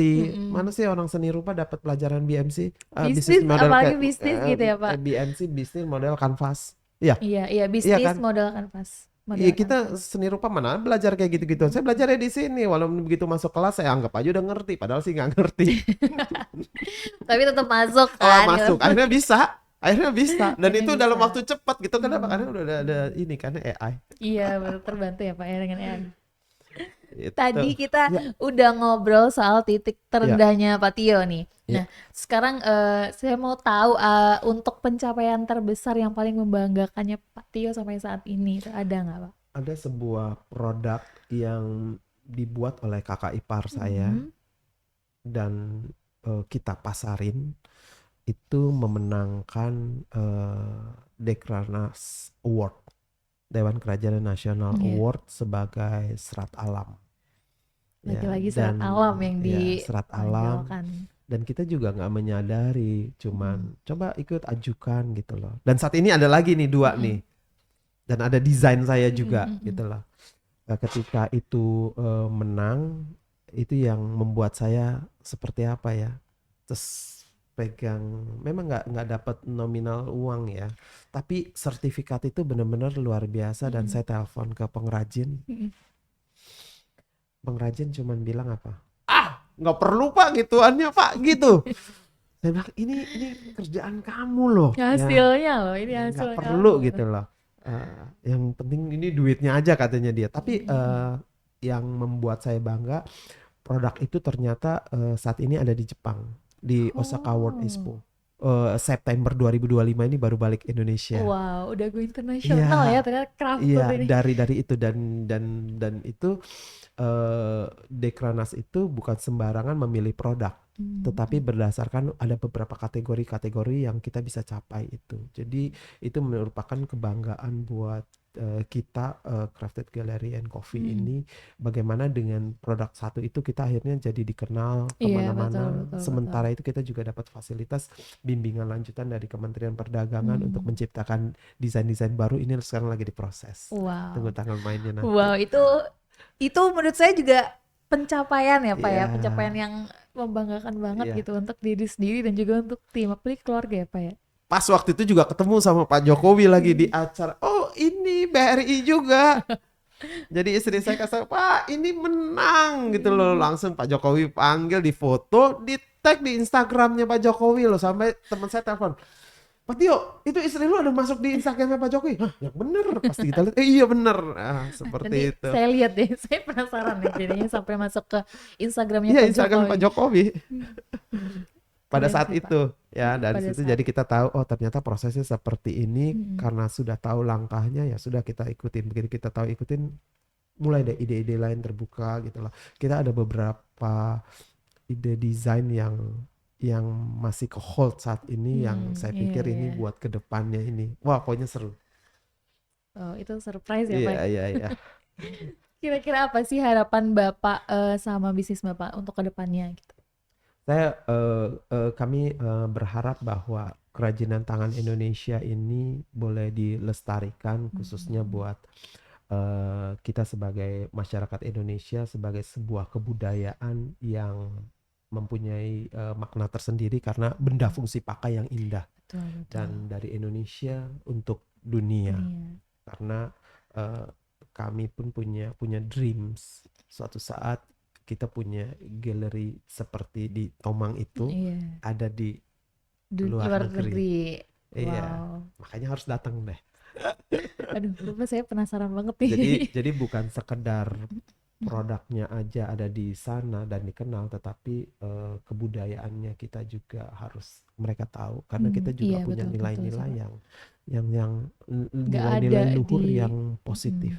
Mana sih orang seni rupa dapat pelajaran BMC? Bisnis, apalagi kayak, bisnis gitu ya, Pak. BMC bisnis model kanvas. Iya. Iya, bisnis kan? model kanvas. Iya, kita seni rupa mana belajar kayak gitu-gitu. Saya belajarnya di sini. Walaupun begitu masuk kelas saya anggap aja udah ngerti, padahal sih nggak ngerti. Tapi tetap masuk Oh, kan. masuk. Akhirnya bisa. Dan Akhirnya itu dalam bisa. waktu cepat gitu. Kenapa? Karena udah ada ini kan AI. Iya, betul, terbantu ya Pak ya dengan AI. Gitu. Tadi kita udah ngobrol soal titik terendahnya Pak Tio nih. Ya. Nah, sekarang saya mau tahu untuk pencapaian terbesar yang paling membanggakannya Pak Tio sampai saat ini itu ada nggak Pak? Ada sebuah produk yang dibuat oleh kakak ipar saya dan kita pasarin, itu memenangkan Deklarnas Award. Dewan Kerajinan Nasional Iya. Award sebagai serat alam. Ya, Lagi-lagi serat alam yang ya, serat alam. ditonjolkan. Dan kita juga nggak menyadari, Hmm. cuman coba ikut ajukan gitu loh. Dan saat ini ada lagi nih 2 nih, dan ada desain saya juga gitu loh. Ketika itu menang, itu yang membuat saya seperti apa ya? Terus pegang, memang nggak dapat nominal uang ya, tapi sertifikat itu benar-benar luar biasa. Dan saya telepon ke pengrajin, pengrajin cuman bilang apa? Ah, nggak perlu pak gituannya pak gitu. Saya bilang ini kerjaan kamu loh, ya Hasilnya loh, ini nggak hasil perlu kamu. gitu loh. Yang penting ini duitnya aja katanya dia. Tapi yang membuat saya bangga, produk itu ternyata saat ini ada di Jepang, di Osaka World Oh. Expo. September 2025 ini baru balik Indonesia. Wow, udah go internasional ya ternyata craft Iya, ini. dari itu dan itu Dekranas itu bukan sembarangan memilih produk, tetapi berdasarkan ada beberapa kategori-kategori yang kita bisa capai itu. Jadi itu merupakan kebanggaan buat kita Crafted Gallery and Coffee ini, bagaimana dengan produk satu itu kita akhirnya jadi dikenal Iya, kemana-mana. betul. Sementara itu kita juga dapat fasilitas bimbingan lanjutan dari Kementerian Perdagangan untuk menciptakan desain-desain baru. Ini sekarang lagi diproses. Wow. Tunggu tanggal mainnya nanti. Wow, itu menurut saya juga pencapaian ya Pak ya, Iya. pencapaian yang membanggakan banget Iya. gitu untuk diri sendiri dan juga untuk tim, apalagi keluarga ya Pak ya. Pas waktu itu juga ketemu sama Pak Jokowi lagi di acara. Oh ini BRI juga. Jadi istri saya kasih, Pak ini menang gitu loh. Langsung Pak Jokowi panggil, difoto, di tag di Instagramnya Pak Jokowi loh. Sampai teman saya telepon, Pak Tio, itu istri lu ada masuk di Instagramnya Pak Jokowi? Hah, yang bener. Pasti kita lihat, iya bener. Seperti Nanti itu. saya lihat deh, saya penasaran nih jadinya sampai masuk ke Instagramnya Iya, Pak Instagram Jokowi. Pak Jokowi. Pada Keren saat sih, Pak. itu ya, dari Pada situ saat- jadi kita tahu oh ternyata prosesnya seperti ini. Karena sudah tahu langkahnya, ya sudah kita ikutin. Begitu kita tahu ikutin, mulai deh ide-ide lain terbuka gitu loh. Kita ada beberapa ide desain yang masih ke hold saat ini, yang saya pikir ini buat kedepannya ini. Wah, pokoknya seru. Oh, itu surprise ya Pak. Iya. Kira-kira apa sih harapan Bapak sama bisnis Bapak untuk kedepannya gitu? Kami berharap bahwa kerajinan tangan Indonesia ini boleh dilestarikan, khususnya buat kita sebagai masyarakat Indonesia, sebagai sebuah kebudayaan yang mempunyai makna tersendiri karena benda fungsi pakai yang indah. Betul. Dan dari Indonesia untuk dunia. Karena kami pun punya dreams suatu saat kita punya galeri seperti di Tomang itu, ada di luar negeri. Iya, makanya harus datang deh. Aduh, Bapak saya penasaran banget nih. Jadi bukan sekedar produknya aja ada di sana dan dikenal, tetapi kebudayaannya kita juga harus mereka tahu, karena kita juga punya nilai-nilai yang nilai-nilai luhur yang positif.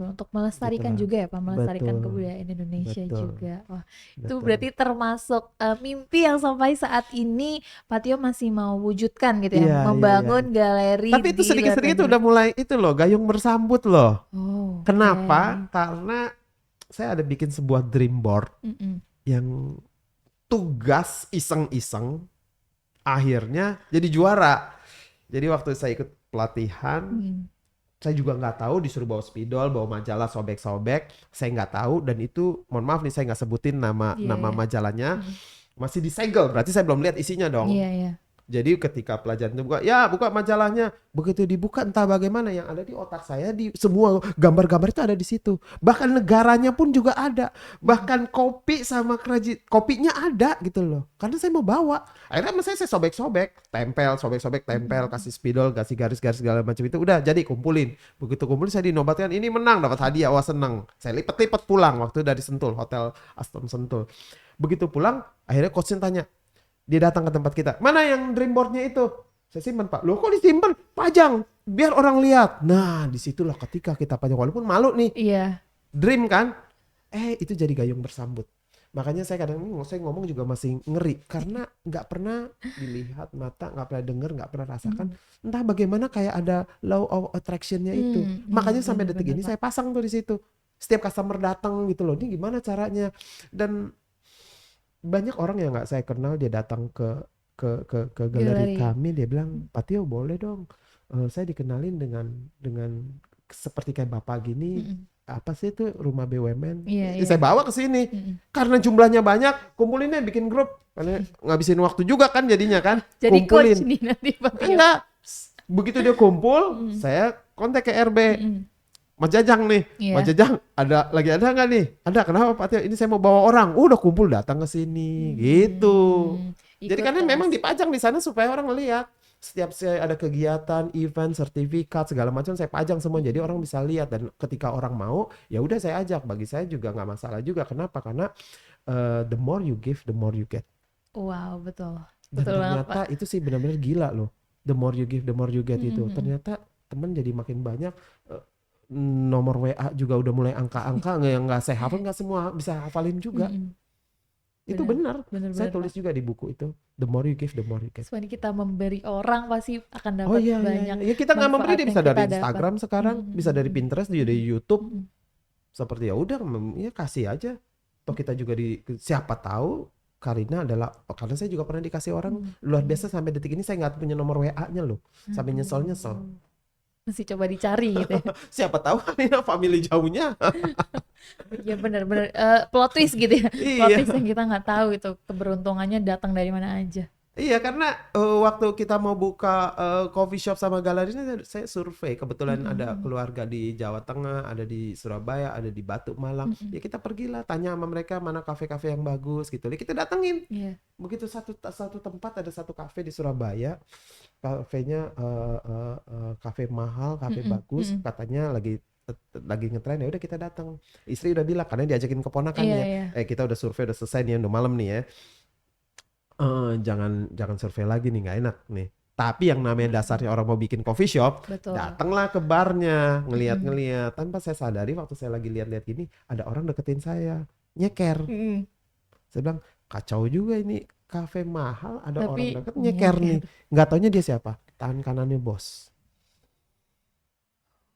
Untuk melestarikan Gitulah. juga ya Pak, melestarikan Betul. kebudayaan Indonesia Betul. juga. Wah, itu Betul. berarti termasuk mimpi yang sampai saat ini Pak Tio masih mau wujudkan gitu ya, Iya, membangun galeri Tapi itu di luar sedikit-sedikit negeri. udah mulai itu loh, gayung bersambut loh. Oh, Kenapa? Karena saya ada bikin sebuah dream board yang tugas iseng-iseng akhirnya jadi juara. Jadi waktu saya ikut pelatihan, saya juga nggak tahu, disuruh bawa spidol, bawa majalah, sobek-sobek, saya nggak tahu. Dan itu mohon maaf nih, saya nggak sebutin nama majalahnya, masih disegel, berarti saya belum lihat isinya dong. Iya. Jadi ketika pelajaran itu buka majalahnya, begitu dibuka entah bagaimana, yang ada di otak saya, di semua gambar-gambar itu ada di situ. Bahkan negaranya pun juga ada, bahkan kopi sama kopinya ada gitu loh. Karena saya mau bawa, akhirnya saya sobek-sobek, tempel, sobek-sobek, tempel, kasih spidol, kasih garis-garis segala macam itu, udah jadi kumpulin. Begitu kumpulin saya dinobatkan, ini menang, dapat hadiah, wah seneng. Saya lipet-lipet pulang waktu dari Sentul, Hotel Aston Sentul. Begitu pulang, akhirnya coachnya tanya. Dia datang ke tempat kita, mana yang dream boardnya itu? Saya simpan Pak. Loh kok disimpan? Pajang, biar orang lihat. Nah disitulah ketika kita pajang, walaupun malu nih. Iya. Dream kan? Itu jadi gayung bersambut. Makanya saya kadang saya ngomong juga masih ngeri karena nggak pernah dilihat mata, nggak pernah denger, nggak pernah rasakan. Entah bagaimana kayak ada law of attraction-nya itu. Makanya sampai detik bener-bener ini Pak. saya pasang tuh di situ. Setiap customer datang gitu loh, ini gimana caranya? Dan banyak orang yang nggak saya kenal dia datang ke galeri Galeri. kami, dia bilang, Pak Tio boleh dong, saya dikenalin dengan seperti kayak bapak gini, Mm-mm. apa sih itu rumah BUMN. Iya, iya. Saya bawa ke sini Mm-mm. karena jumlahnya banyak, kumpulinnya bikin grup karena ngabisin waktu juga kan jadinya kan, Jadi coach kumpulin. nih nanti Pak Tio. Enggak, begitu dia kumpul, saya kontak ke RB. Mm-mm. Mas Jajang nih, Iya. Mas Jajang lagi ada nggak nih? Ada, kenapa Pak Tio? Ini saya mau bawa orang. Udah kumpul datang ke sini, gitu. Jadi Ikut karena memang kelas. dipajang di sana supaya orang lihat. Setiap saya ada kegiatan, event, sertifikat segala macam saya pajang semua. Jadi orang bisa lihat dan ketika orang mau, ya udah saya ajak. Bagi saya juga nggak masalah juga. Kenapa? Karena the more you give, the more you get. Wow, betul. Dan Betul banget, ternyata Pak. itu sih benar-benar gila loh. The more you give, the more you get itu. Mm-mm. Ternyata teman jadi makin banyak. Nomor WA juga udah mulai angka-angka yang nggak saya hafal, nggak semua bisa hafalin juga. Mm-mm. Itu benar. Saya Bener-bener, tulis Pak. juga di buku itu. The more you give, the more you get. Selain kita memberi orang pasti akan Oh dapat iya, banyak iya. Ya kita nggak memberi, manfaat dia yang bisa dari kita dapat. Instagram sekarang, bisa dari Pinterest, juga dari YouTube. Mm-mm. Seperti ya udah, ya kasih aja. Toh kita juga siapa tahu Karina adalah, karena saya juga pernah dikasih orang luar biasa sampai detik ini saya nggak punya nomor WA-nya loh. Sampai nyesel-nyesel. Mesti coba dicari gitu ya. Siapa tahu Karina family jauhnya. Ya benar-benar plot twist gitu ya. Plot Iya. twist yang kita nggak tahu itu keberuntungannya datang dari mana aja. Iya, karena waktu kita mau buka coffee shop sama galeri ini saya survei. Kebetulan ada keluarga di Jawa Tengah, ada di Surabaya, ada di Batu Malang. Ya kita pergilah tanya sama mereka mana kafe-kafe yang bagus gitu. Ya kita datengin. Iya. Begitu satu tempat ada satu kafe di Surabaya. Kafenya kafe mahal, kafe bagus. Katanya lagi ngetren, ya udah kita datang. Istri udah bilang karena diajakin keponakannya. Iya. Kita udah survei, udah selesai nih, udah malam nih ya. Jangan survei lagi nih, nggak enak nih. Tapi yang namanya dasarnya orang mau bikin coffee shop, Betul. datanglah ke barnya, ngeliat-ngeliat. Tanpa saya sadari waktu saya lagi lihat-lihat gini, ada orang deketin saya, nyeker. Saya bilang, kacau juga ini, kafe mahal, ada Tapi orang deket nyeker nih. Nggak taunya dia siapa? Tangan kanannya bos.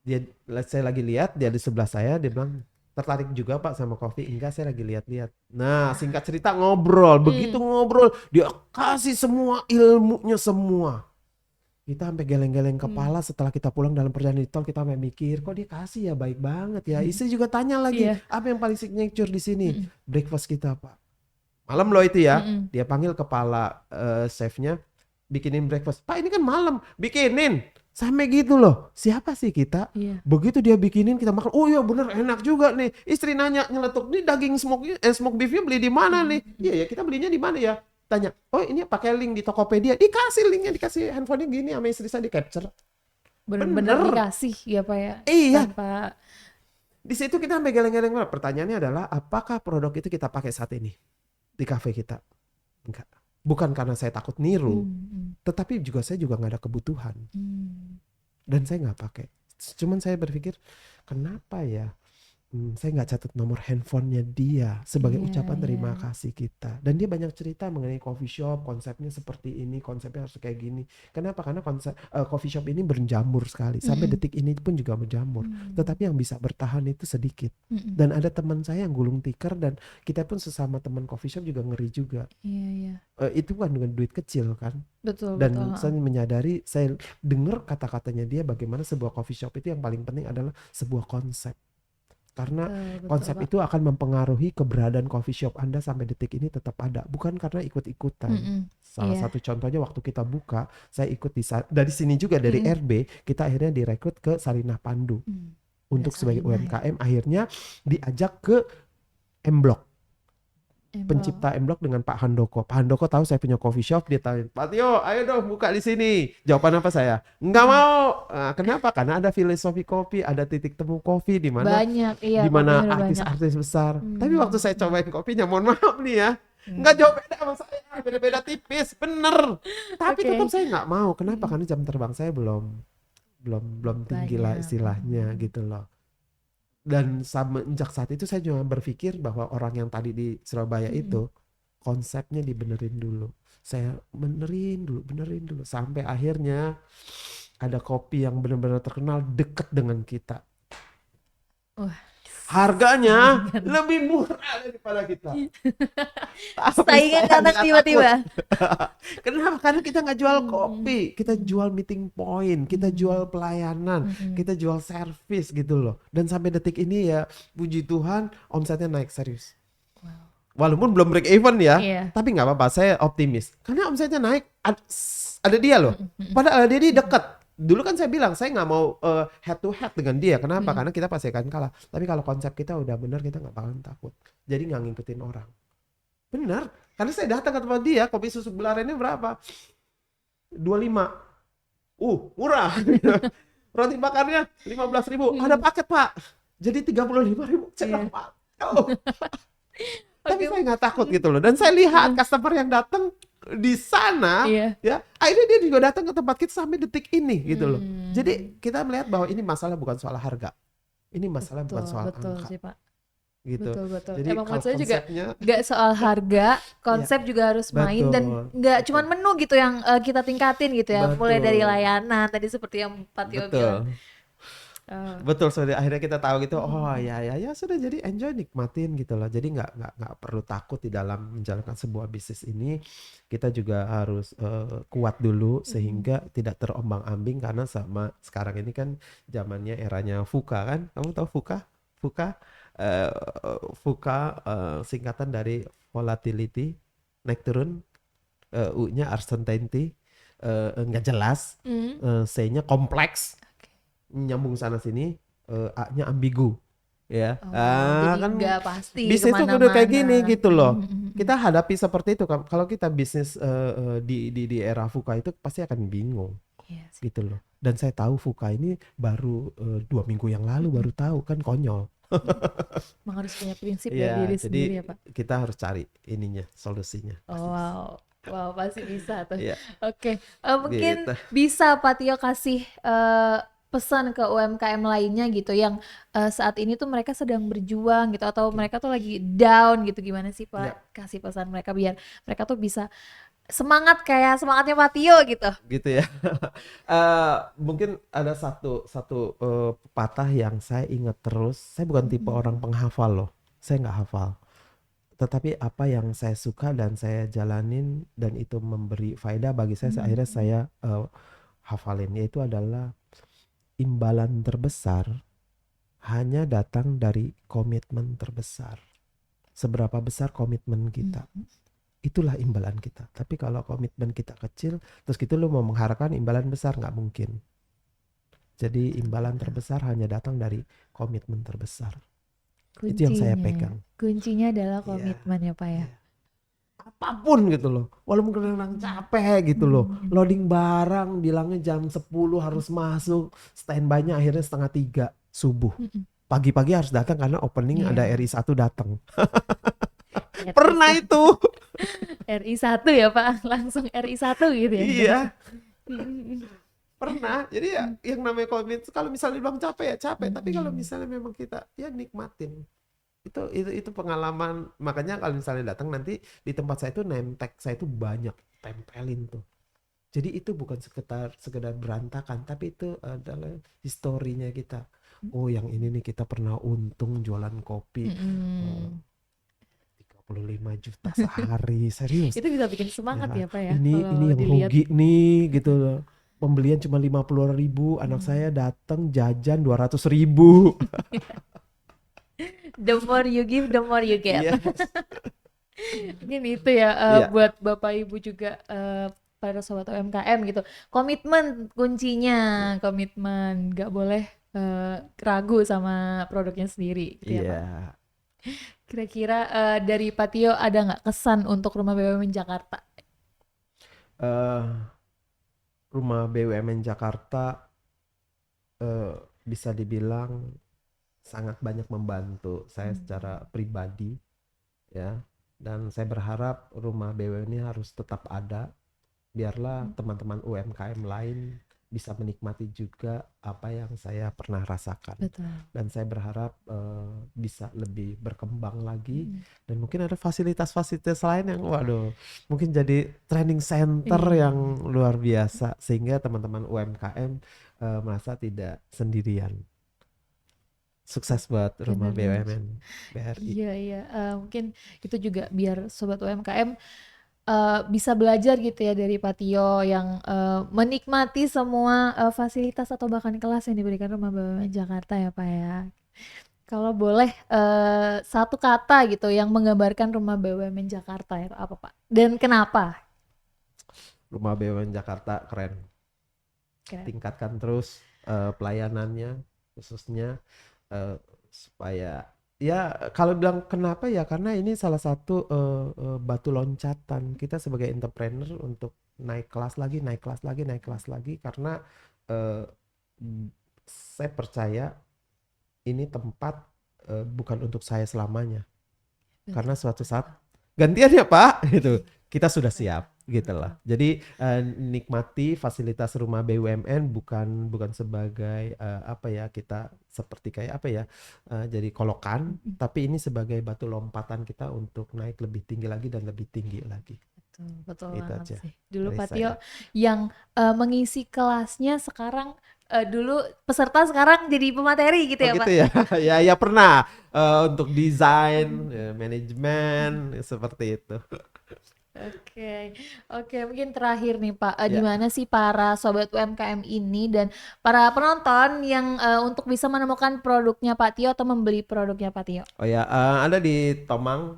Saya lagi lihat, dia di sebelah saya, dia bilang, tertarik juga Pak sama kopi? Enggak, saya lagi lihat-lihat. Nah, singkat cerita ngobrol. Begitu ngobrol, dia kasih semua ilmunya semua. Kita sampai geleng-geleng kepala setelah kita pulang dalam perjalanan di tol, kita sampai mikir, kok dia kasih ya, baik banget ya. Istri juga tanya lagi, apa yang paling signature di sini? Breakfast kita Pak. Malam loh itu ya. Dia panggil kepala chefnya, bikinin breakfast. Pak ini kan malam, bikinin. Sampai gitu loh. Siapa sih kita? Iya. Begitu dia bikinin kita makan. Oh iya bener enak juga nih. Istri nanya nyeletuk, nih daging smoke beefnya beli di mana nih? Iya ya, kita belinya di mana ya? Tanya. Oh ini pakai link di Tokopedia. Dikasih linknya, dikasih handphonenya gini sama istri saya, di capture. Bener-bener dikasih ya Pak ya. Iya. Tanpa... Di situ kita sampai geleng-geleng. Pertanyaannya adalah, apakah produk itu kita pakai saat ini di kafe kita? Enggak. Bukan karena saya takut niru, tetapi saya juga nggak ada kebutuhan, dan saya nggak pakai. Cuman saya berpikir, kenapa ya saya nggak catat nomor handphonenya dia sebagai ucapan terima kasih kita. Dan dia banyak cerita mengenai coffee shop, konsepnya seperti ini, konsepnya harus kayak gini. Kenapa? Karena konsep coffee shop ini berjamur sekali. Sampai detik ini pun juga berjamur. Tetapi yang bisa bertahan itu sedikit. Dan ada teman saya yang gulung tikar, dan kita pun sesama teman coffee shop juga ngeri juga. Iya. Itu kan dengan duit kecil kan. Betul. Dan saya menyadari, saya dengar kata-katanya dia, bagaimana sebuah coffee shop itu yang paling penting adalah sebuah konsep. Karena konsep itu akan mempengaruhi keberadaan coffee shop Anda sampai detik ini tetap ada. Bukan karena ikut-ikutan. Salah satu contohnya waktu kita buka, saya ikut dari sini juga, dari RB, kita akhirnya direkrut ke Sarinah Pandu. Untuk sebagai UMKM, akhirnya diajak ke M-Block. Pencipta M-Block dengan Pak Handoko. Pak Handoko tahu saya punya coffee shop, dia tanya, Pak Tio, ayo dong buka di sini. Jawaban apa saya? Nggak mau. Nah, kenapa? Karena ada filosofi kopi, ada titik temu kopi di mana di mana artis-artis besar. Tapi waktu saya cobain kopinya, mohon maaf nih ya, nggak jauh beda sama saya, beda-beda tipis, bener. Tapi tetap saya nggak mau. Kenapa? Karena jam terbang saya belum tinggi lah istilahnya gitu loh. Dan semenjak saat itu saya juga berpikir bahwa orang yang tadi di Surabaya itu konsepnya dibenerin dulu. Saya benerin dulu sampai akhirnya ada kopi yang benar-benar terkenal deket dengan kita. Wah, Harganya saingan. lebih murah daripada kita. Tapi Saingan saya anak nggak tiba-tiba. takut. Kenapa? Karena kita nggak jual Hmm. kopi, kita jual meeting point, kita jual pelayanan, Mm-mm. kita jual servis gitu loh. Dan sampai detik ini ya, puji Tuhan, omsetnya naik serius. Wow. Walaupun belum break even ya, Iya. tapi nggak apa-apa, saya optimis. Karena omsetnya naik, ada dia loh. Padahal dia dekat. Dulu kan saya bilang saya nggak mau head to head dengan dia. Kenapa? Karena kita pasti akan kalah. Tapi kalau konsep kita udah benar, kita nggak bakalan takut. Jadi nggak ngikutin orang. Benar. Karena saya datang ke tempat dia, kopi susu Belarennya berapa? 25. Murah. Roti bakarnya 15.000. Ada paket, Pak. Jadi 35.000. Saya Iya. bilang, Pak. Oh. Tapi Oke. saya nggak takut gitu loh. Dan saya lihat customer yang datang di sana, Iya. ya, akhirnya dia juga datang ke tempat kita sampai detik ini gitu loh. Hmm. Jadi kita melihat bahwa ini masalah bukan soal harga. Ini masalah bukan soal Betul angka sih, Pak. gitu. Betul. Jadi Emang kalau maksudnya juga konsepnya nggak soal harga, konsep juga harus main dan betul. nggak cuman menu gitu yang kita tingkatin gitu ya. Mulai dari Betul. layanan tadi seperti yang Pak Tio bilang. Betul. Oh. Betul, so akhirnya kita tahu gitu, oh ya sudah, jadi enjoy, nikmatin gitu loh. Jadi nggak perlu takut di dalam menjalankan sebuah bisnis ini. Kita juga harus kuat dulu sehingga tidak terombang-ambing, karena sama sekarang ini kan zamannya eranya VUCA kan. Kamu tahu VUCA? VUCA, eh, VUCA singkatan dari volatility, naik turun, U-nya uncertainty, nggak jelas, Hmm. C-nya kompleks, nyambung sana sini, A-nya ambigu ya. Oh, jadi Kan nggak pasti bisnis tuh udah kayak kemana-mana. gini gitu loh. Hmm. Kita hadapi seperti itu kan. Kalau kita bisnis di era VUCA itu pasti akan bingung Iya sih. gitu loh. Dan saya tahu VUCA ini baru 2 minggu yang lalu baru tahu, kan konyol. Emang harus punya prinsip Iya, dari diri jadi sendiri ya, Pak. kita harus cari ininya, solusinya. Oh, wow, pasti bisa tuh. Iya, Oke, mungkin gitu. bisa Pak Tio kasih pesan ke UMKM lainnya gitu yang saat ini tuh mereka sedang berjuang gitu atau mereka tuh lagi down gitu, gimana sih Pak? Ya. Kasih pesan mereka biar mereka tuh bisa semangat kayak semangatnya Pak Tio gitu. Gitu ya. Mungkin ada satu pepatah yang saya ingat terus. Saya bukan tipe orang penghafal loh. Saya nggak hafal. Tetapi apa yang saya suka dan saya jalanin dan itu memberi faedah bagi saya, akhirnya saya hafalin, yaitu adalah imbalan terbesar hanya datang dari komitmen terbesar. Seberapa besar komitmen kita, itulah imbalan kita. Tapi kalau komitmen kita kecil, terus gitu lu mau mengharapkan imbalan besar, nggak mungkin. Jadi imbalan terbesar hanya datang dari komitmen terbesar. Itu yang saya pegang. Kuncinya adalah Iya. komitmen ya Pak ya. Iya. Apapun gitu loh, walaupun kadang-kadang capek gitu loh, loading barang bilangnya jam 10 harus masuk, standby-nya akhirnya 2:30 subuh. Pagi-pagi harus datang karena opening Iya. ada RI1 datang. RI1. Pernah itu. RI1 ya Pak, langsung RI1 gitu ya. Iya. Pernah. Jadi ya yang namanya komit, kalau misalnya bilang capek ya capek, tapi kalau misalnya memang kita ya nikmatin. Itu pengalaman. Makanya kalau misalnya datang nanti di tempat saya itu name tag saya itu banyak, tempelin tuh. Jadi itu bukan sekedar berantakan, tapi itu adalah historinya kita. Oh, yang ini nih kita pernah untung jualan kopi 35 juta sehari, serius. Itu bisa bikin semangat ya Pak ya. Ini kalau yang dilihat. rugi nih gitu loh. Pembelian cuma 50.000, anak saya datang jajan 200.000. The more you give, the more you get. Yes. Mungkin itu ya Iya. buat Bapak Ibu juga para sobat UMKM gitu. Komitmen kuncinya, komitmen, nggak boleh ragu sama produknya sendiri gitu ya Pak. Iya. Kira-kira dari Pak Tio ada nggak kesan untuk Rumah BUMN Jakarta? Rumah BUMN Jakarta bisa dibilang sangat banyak membantu saya secara pribadi ya, dan saya berharap rumah BUMN ini harus tetap ada, biarlah teman-teman UMKM lain bisa menikmati juga apa yang saya pernah rasakan. Betul. Dan saya berharap bisa lebih berkembang lagi, Hmm. dan mungkin ada fasilitas-fasilitas lain yang waduh mungkin jadi training center Iya. yang luar biasa sehingga teman-teman UMKM merasa tidak sendirian. Sukses buat Rumah Bener-bener. BUMN BRI. Iya, iya. Mungkin itu juga biar sobat UMKM bisa belajar gitu ya dari Pak Tio yang menikmati semua fasilitas atau bahkan kelas yang diberikan Rumah BUMN Jakarta ya Pak ya. Kalau boleh satu kata gitu yang menggambarkan Rumah BUMN Jakarta itu apa Pak? Dan kenapa? Rumah BUMN Jakarta keren. Keren. Tingkatkan terus pelayanannya, khususnya supaya ya kalau bilang kenapa ya karena ini salah satu batu loncatan kita sebagai entrepreneur untuk naik kelas lagi, naik kelas lagi, naik kelas lagi, karena eh, saya percaya ini tempat bukan untuk saya selamanya, karena Betul. suatu saat gantian ya Pak gitu, kita sudah siap gitu Betul. lah. Jadi nikmati fasilitas Rumah BUMN bukan sebagai apa ya, kita seperti kayak apa ya, jadi kolokan, Mm-mm. tapi ini sebagai batu lompatan kita untuk naik lebih tinggi lagi dan lebih tinggi lagi. Betul, betul Itu banget aja sih. Dulu dari Pak Tio saya. yang mengisi kelasnya sekarang dulu peserta sekarang jadi pemateri gitu Oh ya gitu Pak? ya. Ya ya pernah untuk desain, manajemen seperti itu. Oke, oke, mungkin terakhir nih Pak, di Ya. mana sih para sobat UMKM ini dan para penonton yang untuk bisa menemukan produknya Pak Tio atau membeli produknya Pak Tio? Oh ya, ada di Tomang,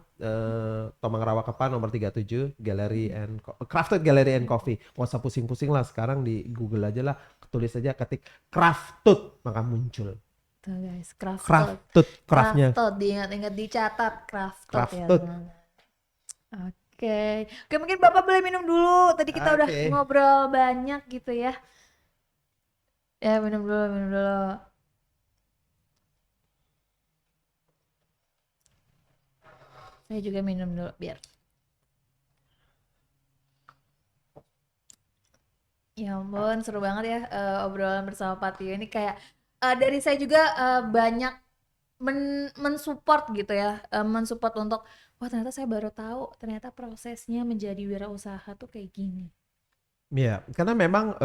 Tomang Rawakepa nomor 37, Gallery and Crafted Gallery and Coffee. Nggak usah pusing-pusing lah, sekarang di Google aja lah, tulis aja ketik Crafted, maka muncul. Tuh guys, Crafted, Crafted, craftnya, Crafted, diingat-ingat dicatat Crafted ya Crafted. teman. Oke, oke mungkin Bapak boleh minum dulu. Tadi kita udah Oke. ngobrol banyak gitu ya. Ya minum dulu, minum dulu. Saya juga minum dulu biar. Ya ampun, seru banget ya obrolan bersama Pak Tio ini kayak dari saya juga banyak mensupport gitu ya, mensupport untuk wah ternyata saya baru tahu ternyata prosesnya menjadi wirausaha tuh kayak gini. Ya, karena memang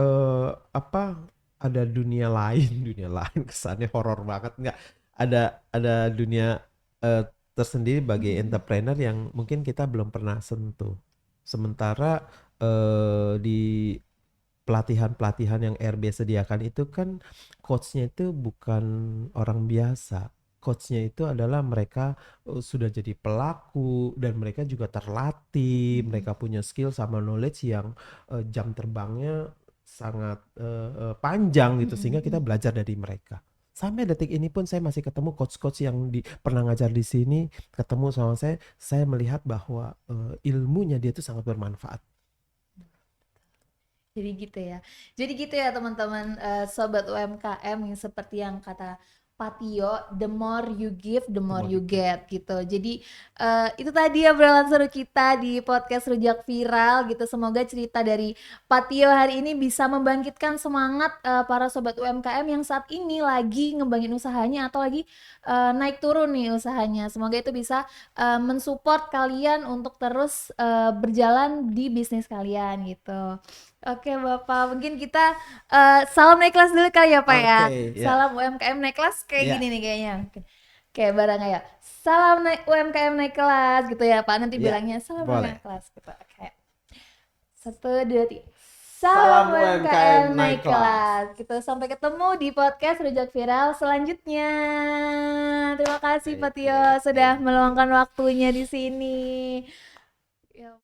apa, ada dunia lain, dunia lain kesannya horor banget, nggak ada dunia eh, tersendiri bagi Mm-mm. entrepreneur yang mungkin kita belum pernah sentuh. Sementara di pelatihan-pelatihan yang RB sediakan itu kan coachnya itu bukan orang biasa. Coachnya itu adalah mereka sudah jadi pelaku, dan mereka juga terlatih, Mm-mm. mereka punya skill sama knowledge yang jam terbangnya sangat panjang gitu, sehingga kita Mm-mm. belajar dari mereka. Sampai detik ini pun saya masih ketemu coach-coach yang pernah ngajar di sini, ketemu sama saya melihat bahwa ilmunya dia itu sangat bermanfaat. Jadi gitu ya. Jadi gitu ya teman-teman sobat UMKM yang seperti yang kata Patio, the more you give, the more you Commodity. get gitu. Jadi itu tadi ya obrolan seru kita di podcast Rujak Viral gitu. Semoga cerita dari Patio hari ini bisa membangkitkan semangat para sobat UMKM yang saat ini lagi ngembangin usahanya atau lagi naik turun nih usahanya. Semoga itu bisa mensupport kalian untuk terus berjalan di bisnis kalian gitu. Oke Bapak, mungkin kita salam naik kelas dulu kali ya Pak ya. Oke, ya, Salam UMKM naik kelas kayak ya, gini nih kayaknya. Kayak barang ya. Salam naik UMKM naik kelas gitu ya Pak. Nanti ya, bilangnya salam UMKM boleh. naik kelas gitu. Kayak satu dua tiga. Salam Salam UMKM UMKM naik naik kelas. kelas. Gitu. Sampai ketemu di podcast Rujak Viral selanjutnya. Terima kasih Pak Tio Oke, sudah thank you. meluangkan waktunya di sini. Ya.